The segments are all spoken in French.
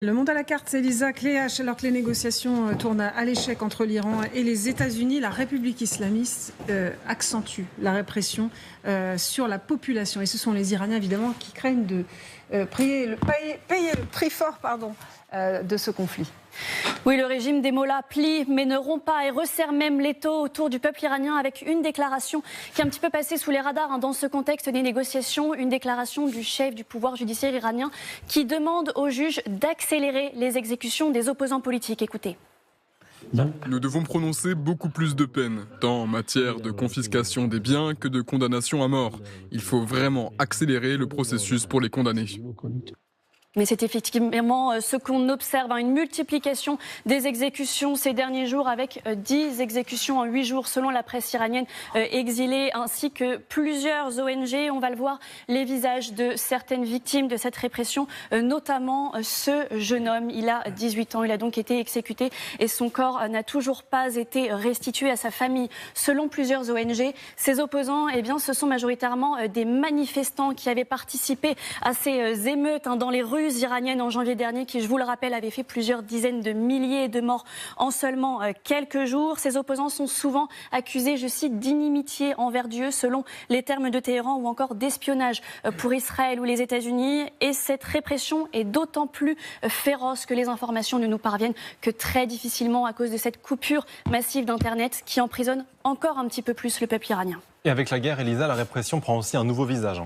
Le monde à la carte, c'est Elisa Cléache. Alors que les négociations tournent à l'échec entre l'Iran et les États-Unis, la République islamiste accentue la répression sur la population. Et ce sont les Iraniens, évidemment, qui craignent de payer le prix fort de ce conflit. Oui, le régime des mollahs plie, mais ne rompt pas et resserre même l'étau autour du peuple iranien avec une déclaration qui est un petit peu passée sous les radars dans ce contexte des négociations. Une déclaration du chef du pouvoir judiciaire iranien qui demande aux juges d'accélérer les exécutions des opposants politiques. Écoutez. Nous devons prononcer beaucoup plus de peines, tant en matière de confiscation des biens que de condamnation à mort. Il faut vraiment accélérer le processus pour les condamnés. Mais c'est effectivement ce qu'on observe, une multiplication des exécutions ces derniers jours avec 10 exécutions en 8 jours selon la presse iranienne exilée ainsi que plusieurs ONG. On va le voir, les visages de certaines victimes de cette répression, notamment ce jeune homme. Il a 18 ans, il a donc été exécuté et son corps n'a toujours pas été restitué à sa famille. Selon plusieurs ONG, ces opposants, ce sont majoritairement des manifestants qui avaient participé à ces émeutes dans les rues iranienne en janvier dernier qui, je vous le rappelle, avait fait plusieurs dizaines de milliers de morts en seulement quelques jours. Ces opposants sont souvent accusés, je cite, d'inimitié envers Dieu selon les termes de Téhéran ou encore d'espionnage pour Israël ou les États-Unis. Et cette répression est d'autant plus féroce que les informations ne nous parviennent que très difficilement à cause de cette coupure massive d'Internet qui emprisonne encore un petit peu plus le peuple iranien. Et avec la guerre, Elisa, la répression prend aussi un nouveau visage.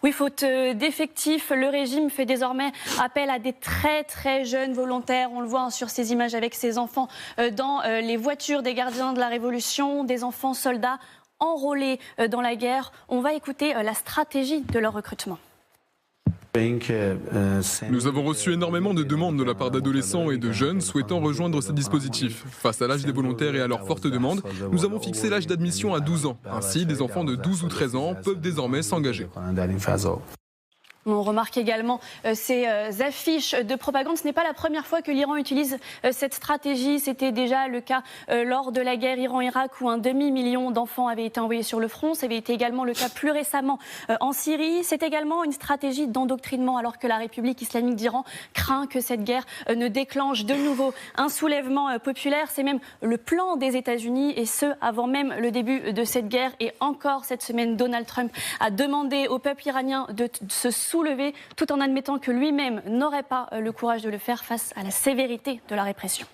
Oui, faute d'effectifs, le régime fait désormais appel à des très jeunes volontaires. On le voit sur ces images avec ces enfants dans les voitures des gardiens de la Révolution, des enfants soldats enrôlés dans la guerre. On va écouter la stratégie de leur recrutement. Nous avons reçu énormément de demandes de la part d'adolescents et de jeunes souhaitant rejoindre ces dispositifs. Face à l'âge des volontaires et à leur forte demande, nous avons fixé l'âge d'admission à 12 ans. Ainsi, des enfants de 12 ou 13 ans peuvent désormais s'engager. On remarque également ces affiches de propagande. Ce n'est pas la première fois que l'Iran utilise cette stratégie. C'était déjà le cas lors de la guerre Iran-Irak où un demi-million d'enfants avaient été envoyés sur le front. Ça avait été également le cas plus récemment en Syrie. C'est également une stratégie d'endoctrinement alors que la République islamique d'Iran craint que cette guerre ne déclenche de nouveau un soulèvement populaire. C'est même le plan des États-Unis et ce, avant même le début de cette guerre. Et encore cette semaine, Donald Trump a demandé au peuple iranien de se soulever tout en admettant que lui-même n'aurait pas le courage de le faire face à la sévérité de la répression.